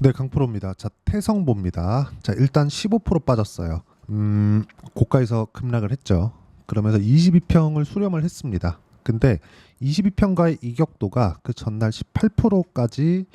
네, 강프로입니다. 자, 태성보입니다. 자, 일단 15% 빠졌어요. 고가에서 급락을 했죠. 그러면서 22평을 수렴을 했습니다. 근데 22평가의 이격도가 그 전날 18%까지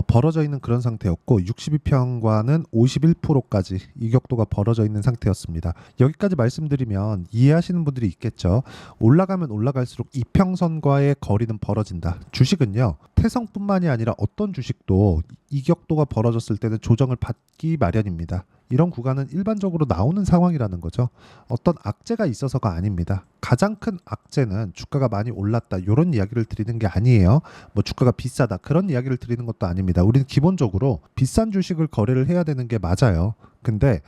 벌어져 있는 그런 상태였고 62평과는 51%까지 이격도가 벌어져 있는 상태였습니다. 여기까지 말씀드리면 이해하시는 분들이 있겠죠. 올라가면 올라갈수록 이평선과의 거리는 벌어진다. 주식은요. 태성뿐만이 아니라 어떤 주식도 이격도가 벌어졌을 때는 조정을 받기 마련입니다. 이런 구간은 일반적으로 나오는 상황이라는 거죠. 어떤 악재가 있어서가 아닙니다. 가장 큰 악재는 주가가 많이 올랐다. 이런 이야기를 드리는 게 아니에요. 뭐 주가가 비싸다. 그런 이야기를 드리는 것도 아닙니다. 우리는 기본적으로 비싼 주식을 거래를 해야 되는 게 맞아요. 근데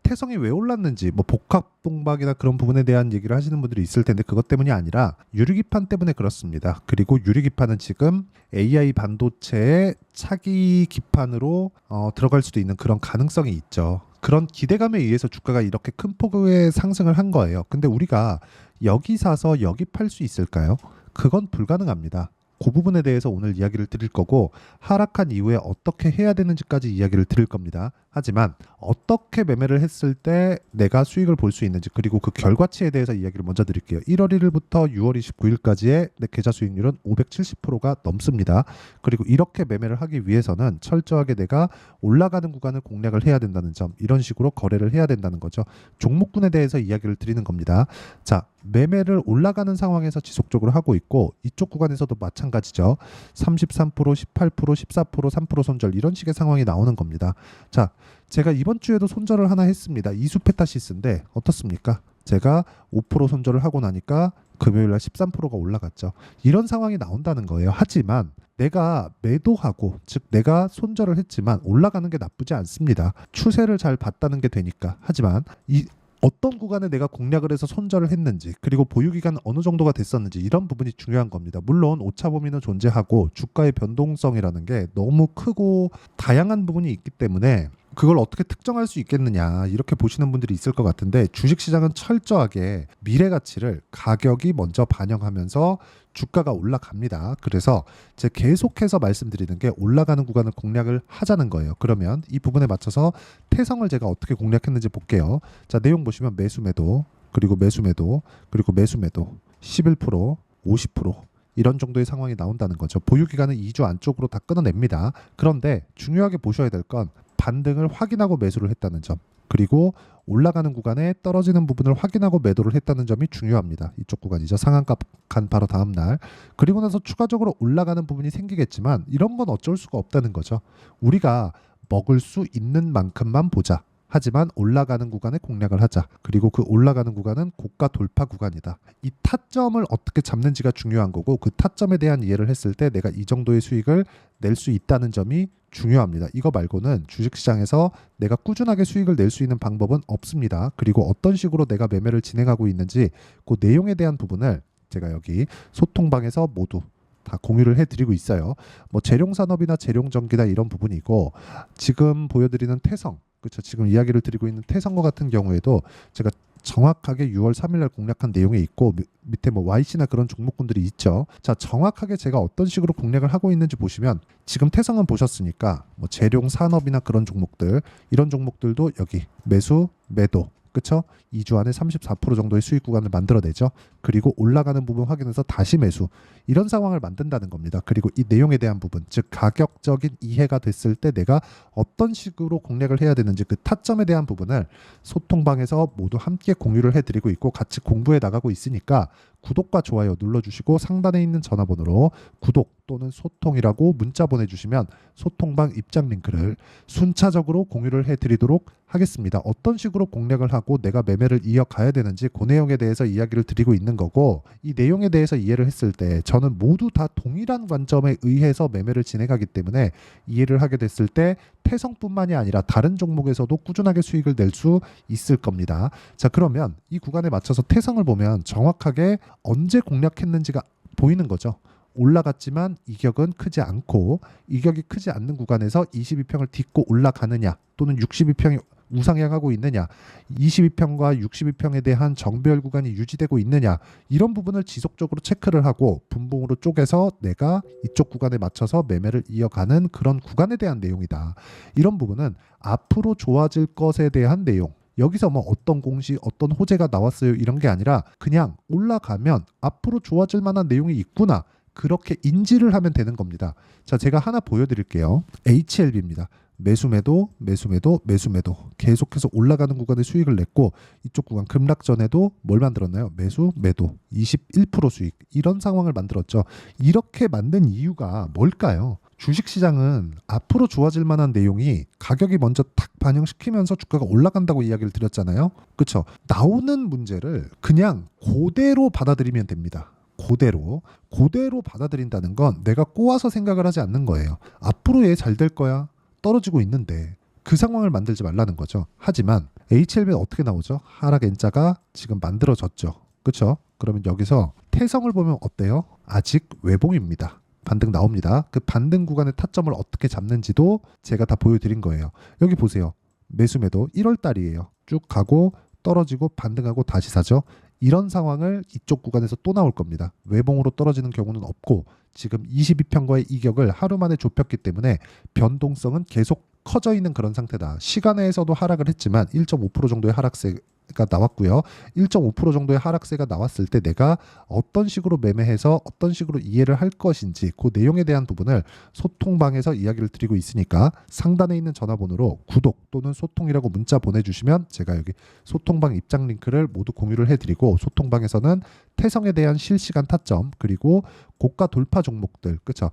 태성이 왜 올랐는지 뭐 복합봉박이나 그런 부분에 대한 얘기를 하시는 분들이 있을 텐데 그것 때문이 아니라 유리기판 때문에 그렇습니다. 그리고 유리기판은 지금 AI 반도체의 차기 기판으로 들어갈 수도 있는 그런 가능성이 있죠. 그런 기대감에 의해서 주가가 이렇게 큰 폭의 상승을 한 거예요. 근데 우리가 여기 사서 여기 팔 수 있을까요? 그건 불가능합니다. 그 부분에 대해서 오늘 이야기를 드릴 거고 하락한 이후에 어떻게 해야 되는지까지 이야기를 드릴 겁니다. 하지만 어떻게 매매를 했을 때 내가 수익을 볼 수 있는지 그리고 그 결과치에 대해서 이야기를 먼저 드릴게요. 1월 1일부터 6월 29일까지의 내 계좌 수익률은 570%가 넘습니다. 그리고 이렇게 매매를 하기 위해서는 철저하게 내가 올라가는 구간을 공략을 해야 된다는 점, 이런 식으로 거래를 해야 된다는 거죠. 종목군에 대해서 이야기를 드리는 겁니다. 자, 매매를 올라가는 상황에서 지속적으로 하고 있고 이쪽 구간에서도 마찬가지죠. 33%, 18%, 14%, 3% 손절 이런 식의 상황이 나오는 겁니다. 자, 제가 이번 주에도 손절을 하나 했습니다. 이수페타시스인데 어떻습니까? 제가 5% 손절을 하고 나니까 금요일날 13%가 올라갔죠. 이런 상황이 나온다는 거예요. 하지만 내가 매도하고 즉 내가 손절을 했지만 올라가는 게 나쁘지 않습니다. 추세를 잘 봤다는 게 되니까. 하지만 이 어떤 구간에 내가 공략을 해서 손절을 했는지 그리고 보유기간 어느 정도가 됐었는지 이런 부분이 중요한 겁니다. 물론 오차 범위는 존재하고 주가의 변동성이라는 게 너무 크고 다양한 부분이 있기 때문에 그걸 어떻게 특정할 수 있겠느냐 이렇게 보시는 분들이 있을 것 같은데 주식시장은 철저하게 미래 가치를 가격이 먼저 반영하면서 주가가 올라갑니다. 그래서 제가 계속해서 말씀드리는 게 올라가는 구간을 공략을 하자는 거예요. 그러면 이 부분에 맞춰서 태성을 제가 어떻게 공략했는지 볼게요. 자, 내용 보시면 매수 매도 그리고 매수 매도 그리고 매수 매도 11% 50% 이런 정도의 상황이 나온다는 거죠. 보유기간은 2주 안쪽으로 다 끊어냅니다. 그런데 중요하게 보셔야 될 건 반등을 확인하고 매수를 했다는 점 그리고 올라가는 구간에 떨어지는 부분을 확인하고 매도를 했다는 점이 중요합니다. 이쪽 구간이죠. 상한가 간 바로 다음 날. 그리고 나서 추가적으로 올라가는 부분이 생기겠지만 이런 건 어쩔 수가 없다는 거죠. 우리가 먹을 수 있는 만큼만 보자. 하지만 올라가는 구간에 공략을 하자. 그리고 그 올라가는 구간은 고가 돌파 구간이다. 이 타점을 어떻게 잡는지가 중요한 거고 그 타점에 대한 이해를 했을 때 내가 이 정도의 수익을 낼 수 있다는 점이 중요합니다. 이거 말고는 주식시장에서 내가 꾸준하게 수익을 낼 수 있는 방법은 없습니다. 그리고 어떤 식으로 내가 매매를 진행하고 있는지 그 내용에 대한 부분을 제가 여기 소통방에서 모두 다 공유를 해드리고 있어요. 뭐 재룡산업이나 재룡전기나 이런 부분이고 지금 보여드리는 태성 그렇죠. 지금 이야기를 드리고 있는 태성과 같은 경우에도 제가 정확하게 6월 3일날 공략한 내용이 있고 밑에 뭐 YC나 그런 종목군들이 있죠. 자, 정확하게 제가 어떤 식으로 공략을 하고 있는지 보시면 지금 태성은 보셨으니까 뭐 재룡 산업이나 그런 종목들 이런 종목들도 여기 매수 매도 그쵸? 2주 안에 34% 정도의 수익 구간을 만들어내죠. 그리고 올라가는 부분 확인해서 다시 매수 이런 상황을 만든다는 겁니다. 그리고 이 내용에 대한 부분 즉 가격적인 이해가 됐을 때 내가 어떤 식으로 공략을 해야 되는지 그 타점에 대한 부분을 소통방에서 모두 함께 공유를 해드리고 있고 같이 공부해 나가고 있으니까 구독과 좋아요 눌러주시고 상단에 있는 전화번호로 구독 또는 소통이라고 문자 보내주시면 소통방 입장 링크를 순차적으로 공유를 해드리도록 하겠습니다. 어떤 식으로 공략을 하고 내가 매매를 이어가야 되는지 그 내용에 대해서 이야기를 드리고 있는 거고 이 내용에 대해서 이해를 했을 때 저는 모두 다 동일한 관점에 의해서 매매를 진행하기 때문에 이해를 하게 됐을 때 태성뿐만이 아니라 다른 종목에서도 꾸준하게 수익을 낼 수 있을 겁니다. 자, 그러면 이 구간에 맞춰서 태성을 보면 정확하게 언제 공략했는지가 보이는 거죠. 올라갔지만 이격은 크지 않고 이격이 크지 않는 구간에서 22평을 딛고 올라가느냐 또는 62평이 우상향하고 있느냐, 22평과 62평에 대한 정배열 구간이 유지되고 있느냐, 이런 부분을 지속적으로 체크를 하고 분봉으로 쪼개서 내가 이쪽 구간에 맞춰서 매매를 이어가는 그런 구간에 대한 내용이다. 이런 부분은 앞으로 좋아질 것에 대한 내용, 여기서 뭐 어떤 공시, 어떤 호재가 나왔어요 이런 게 아니라 그냥 올라가면 앞으로 좋아질 만한 내용이 있구나, 그렇게 인지를 하면 되는 겁니다. 자, 제가 하나 보여드릴게요. HLB입니다. 매수매도 매수매도 매수매도 계속해서 올라가는 구간에 수익을 냈고, 이쪽 구간 급락 전에도 뭘 만들었나요? 매수 매도 21% 수익, 이런 상황을 만들었죠. 이렇게 만든 이유가 뭘까요? 주식시장은 앞으로 좋아질 만한 내용이 가격이 먼저 탁 반영시키면서 주가가 올라간다고 이야기를 드렸잖아요. 그렇죠? 나오는 문제를 그냥 그대로 받아들이면 됩니다. 그대로 받아들인다는 건 내가 꼬아서 생각을 하지 않는 거예요. 앞으로 얘 잘 될 거야, 떨어지고 있는데, 그 상황을 만들지 말라는 거죠. 하지만 HLB는 어떻게 나오죠? 하락 N자가 지금 만들어졌죠. 그렇죠? 그러면 여기서 태성을 보면 어때요? 아직 외봉입니다. 반등 나옵니다. 그 반등 구간의 타점을 어떻게 잡는지도 제가 다 보여드린 거예요. 여기 보세요. 매수매도 1월 달이에요. 쭉 가고 떨어지고 반등하고 다시 사죠. 이런 상황을 이쪽 구간에서 또 나올 겁니다. 외봉으로 떨어지는 경우는 없고, 지금 22평과의 이격을 하루 만에 좁혔기 때문에 변동성은 계속 커져 있는 그런 상태다. 시간에서도 하락을 했지만 1.5% 정도의 하락세가 나왔고요. 1.5% 정도의 하락세가 나왔을 때 내가 어떤 식으로 매매해서 어떤 식으로 이해를 할 것인지 그 내용에 대한 부분을 소통방에서 이야기를 드리고 있으니까 상단에 있는 전화번호로 구독 또는 소통이라고 문자 보내주시면 제가 여기 소통방 입장 링크를 모두 공유를 해드리고, 소통방에서는 태성에 대한 실시간 타점 그리고 고가 돌파 종목들, 그렇죠?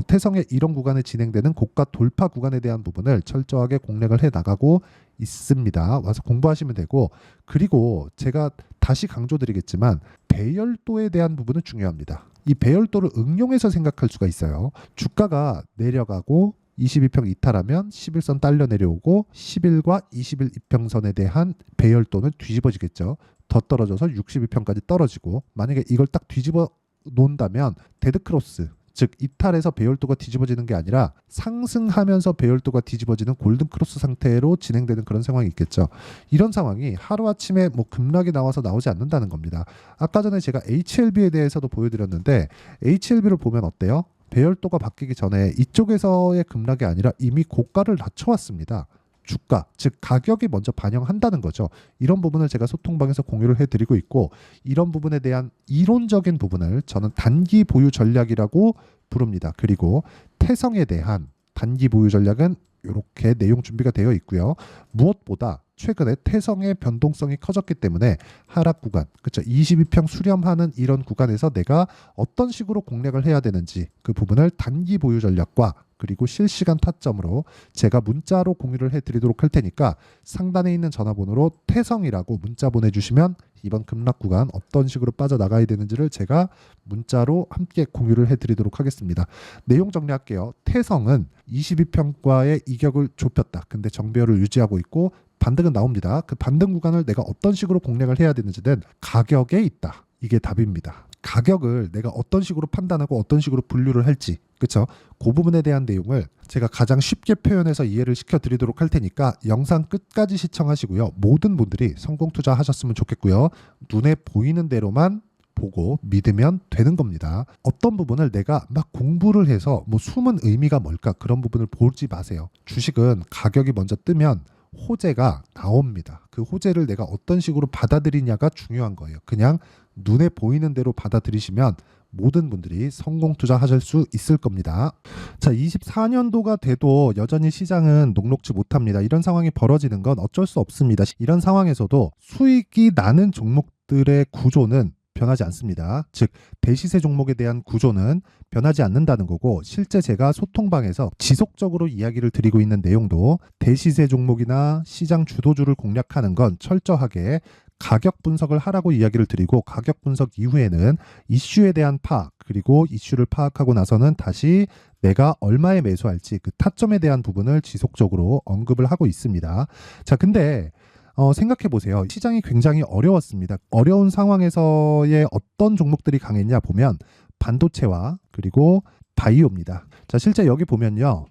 태성의 이런 구간에 진행되는 고가 돌파 구간에 대한 부분을 철저하게 공략을 해 나가고 있습니다. 와서 공부하시면 되고, 그리고 제가 다시 강조드리겠지만 배열도에 대한 부분은 중요합니다. 이 배열도를 응용해서 생각할 수가 있어요. 주가가 내려가고 22평 이탈하면 11선 딸려 내려오고 11과 21 이평선에 대한 배열도는 뒤집어지겠죠. 더 떨어져서 62평까지 떨어지고, 만약에 이걸 딱 뒤집어 놓는다면 데드크로스, 즉 이탈해서 배열도가 뒤집어지는 게 아니라 상승하면서 배열도가 뒤집어지는 골든크로스 상태로 진행되는 그런 상황이 있겠죠. 이런 상황이 하루아침에 뭐 급락이 나와서 나오지 않는다는 겁니다. 아까 전에 제가 HLB에 대해서도 보여드렸는데, HLB를 보면 어때요? 배열도가 바뀌기 전에 이쪽에서의 급락이 아니라 이미 고가를 낮춰왔습니다. 주가, 즉 가격이 먼저 반영한다는 거죠. 이런 부분을 제가 소통방에서 공유를 해드리고 있고, 이런 부분에 대한 이론적인 부분을 저는 단기 보유 전략이라고 부릅니다. 그리고 태성에 대한 단기 보유 전략은 이렇게 내용 준비가 되어 있고요. 무엇보다 최근에 태성의 변동성이 커졌기 때문에 하락 구간, 그렇죠? 22평 수렴하는 이런 구간에서 내가 어떤 식으로 공략을 해야 되는지 그 부분을 단기 보유 전략과 그리고 실시간 타점으로 제가 문자로 공유를 해드리도록 할 테니까 상단에 있는 전화번호로 태성이라고 문자 보내주시면 이번 급락 구간 어떤 식으로 빠져나가야 되는지를 제가 문자로 함께 공유를 해드리도록 하겠습니다. 내용 정리할게요. 태성은 22평과의 이격을 좁혔다. 근데 정배열을 유지하고 있고 반등은 나옵니다. 그 반등 구간을 내가 어떤 식으로 공략을 해야 되는지는 가격에 있다. 이게 답입니다. 가격을 내가 어떤 식으로 판단하고 어떤 식으로 분류를 할지, 그렇죠? 그 부분에 대한 내용을 제가 가장 쉽게 표현해서 이해를 시켜드리도록 할 테니까 영상 끝까지 시청하시고요. 모든 분들이 성공 투자하셨으면 좋겠고요. 눈에 보이는 대로만 보고 믿으면 되는 겁니다. 어떤 부분을 내가 막 공부를 해서 뭐 숨은 의미가 뭘까, 그런 부분을 보지 마세요. 주식은 가격이 먼저 뜨면 호재가 나옵니다. 그 호재를 내가 어떤 식으로 받아들이냐가 중요한 거예요. 그냥 눈에 보이는 대로 받아들이시면 모든 분들이 성공 투자하실 수 있을 겁니다. 자, 24년도가 돼도 여전히 시장은 녹록지 못합니다. 이런 상황이 벌어지는 건 어쩔 수 없습니다. 이런 상황에서도 수익이 나는 종목들의 구조는 변하지 않습니다. 즉 대시세 종목에 대한 구조는 변하지 않는다는 거고, 실제 제가 소통방에서 지속적으로 이야기를 드리고 있는 내용도 대시세 종목이나 시장 주도주를 공략하는 건 철저하게 가격 분석을 하라고 이야기를 드리고, 가격 분석 이후에는 이슈에 대한 파악, 그리고 이슈를 파악하고 나서는 다시 내가 얼마에 매수할지 그 타점에 대한 부분을 지속적으로 언급을 하고 있습니다. 자, 근데 생각해 보세요. 시장이 굉장히 어려웠습니다. 어려운 상황에서의 어떤 종목들이 강했냐 보면 반도체와 그리고 바이오입니다. 자, 실제 여기 보면요.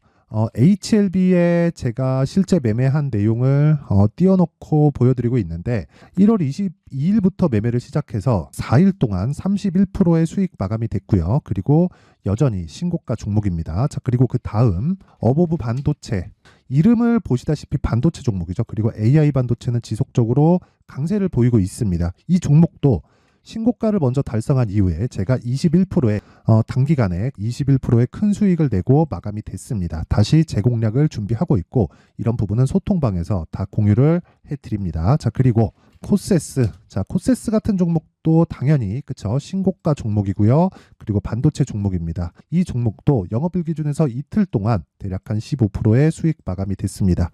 HLB에 제가 실제 매매한 내용을 띄워놓고 보여드리고 있는데 1월 22일부터 매매를 시작해서 4일 동안 31%의 수익 마감이 됐고요. 그리고 여전히 신고가 종목입니다. 자, 그리고 그 다음 어보브 반도체, 이름을 보시다시피 반도체 종목이죠. 그리고 AI 반도체는 지속적으로 강세를 보이고 있습니다. 이 종목도 신고가를 먼저 달성한 이후에 제가 21%의 단기간에 21%의 큰 수익을 내고 마감이 됐습니다. 다시 재공략을 준비하고 있고 이런 부분은 소통방에서 다 공유를 해드립니다. 자, 그리고 코세스, 자, 코세스 같은 종목도 당연히 그쵸, 신고가 종목이고요. 그리고 반도체 종목입니다. 이 종목도 영업일 기준에서 이틀 동안 대략 한 15%의 수익 마감이 됐습니다.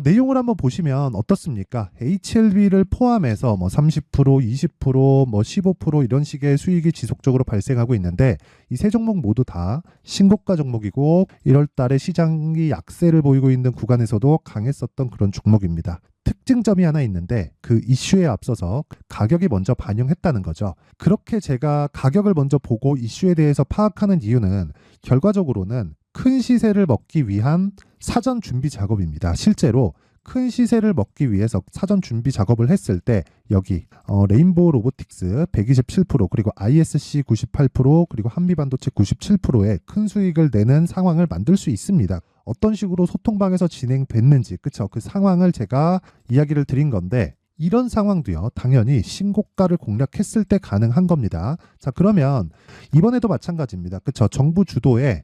내용을 한번 보시면 어떻습니까? HLB를 포함해서 뭐 30%, 20%, 뭐 15% 이런 식의 수익이 지속적으로 발생하고 있는데 이 세 종목 모두 다 신고가 종목이고 1월 달에 시장이 약세를 보이고 있는 구간에서도 강했었던 그런 종목입니다. 특징점이 하나 있는데 그 이슈에 앞서서 가격이 먼저 반영했다는 거죠. 그렇게 제가 가격을 먼저 보고 이슈에 대해서 파악하는 이유는 결과적으로는 큰 시세를 먹기 위한 사전 준비 작업입니다. 실제로 큰 시세를 먹기 위해서 사전 준비 작업을 했을 때 여기 레인보우 로보틱스 127% 그리고 ISC 98% 그리고 한미반도체 97%의 큰 수익을 내는 상황을 만들 수 있습니다. 어떤 식으로 소통방에서 진행됐는지 그쵸, 그 상황을 제가 이야기를 드린 건데 이런 상황도요 당연히 신고가를 공략했을 때 가능한 겁니다. 자, 그러면 이번에도 마찬가지입니다. 그쵸, 정부 주도의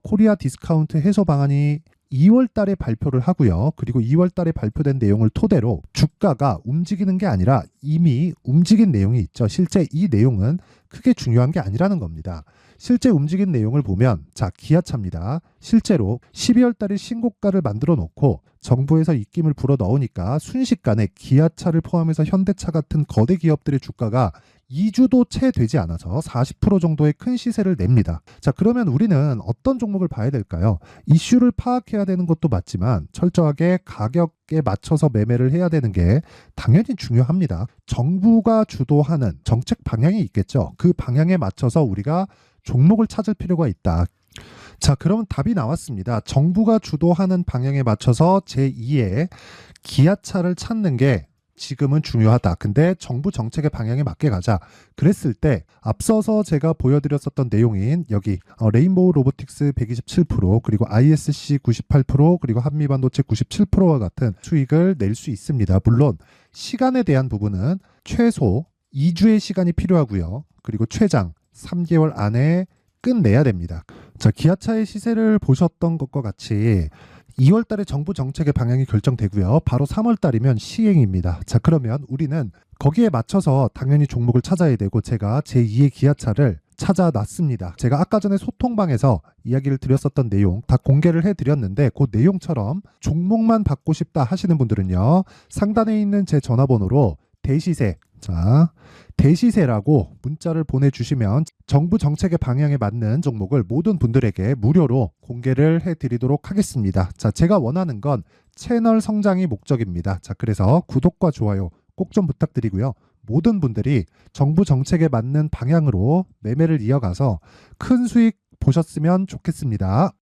코리아 디스카운트 해소 방안이 2월 달에 발표를 하고요. 그리고 2월 달에 발표된 내용을 토대로 주가가 움직이는 게 아니라 이미 움직인 내용이 있죠. 실제 이 내용은 크게 중요한 게 아니라는 겁니다. 실제 움직인 내용을 보면 자, 기아차입니다. 실제로 12월 달에 신고가를 만들어 놓고 정부에서 입김을 불어 넣으니까 순식간에 기아차를 포함해서 현대차 같은 거대 기업들의 주가가 2주도 채 되지 않아서 40% 정도의 큰 시세를 냅니다. 자, 그러면 우리는 어떤 종목을 봐야 될까요? 이슈를 파악해야 되는 것도 맞지만 철저하게 가격에 맞춰서 매매를 해야 되는 게 당연히 중요합니다. 정부가 주도하는 정책 방향이 있겠죠. 그 방향에 맞춰서 우리가 종목을 찾을 필요가 있다. 자, 그러면 답이 나왔습니다. 정부가 주도하는 방향에 맞춰서 제2의 기아차를 찾는 게 지금은 중요하다. 근데 정부 정책의 방향에 맞게 가자. 그랬을 때 앞서서 제가 보여드렸었던 내용인 여기 레인보우 로보틱스 127% 그리고 ISC 98% 그리고 한미반도체 97%와 같은 수익을 낼 수 있습니다. 물론 시간에 대한 부분은 최소 2주의 시간이 필요하고요. 그리고 최장 3개월 안에 끝내야 됩니다. 자, 기아차의 시세를 보셨던 것과 같이 2월 달에 정부 정책의 방향이 결정되고요. 바로 3월 달이면 시행입니다. 자, 그러면 우리는 거기에 맞춰서 당연히 종목을 찾아야 되고 제가 제2의 기아차를 찾아놨습니다. 제가 아까 전에 소통방에서 이야기를 드렸었던 내용 다 공개를 해드렸는데 그 내용처럼 종목만 받고 싶다 하시는 분들은요. 상단에 있는 제 전화번호로 대시세, 자, 대시세라고 문자를 보내주시면 정부 정책의 방향에 맞는 종목을 모든 분들에게 무료로 공개를 해드리도록 하겠습니다. 자, 제가 원하는 건 채널 성장이 목적입니다. 자, 그래서 구독과 좋아요 꼭 좀 부탁드리고요. 모든 분들이 정부 정책에 맞는 방향으로 매매를 이어가서 큰 수익 보셨으면 좋겠습니다.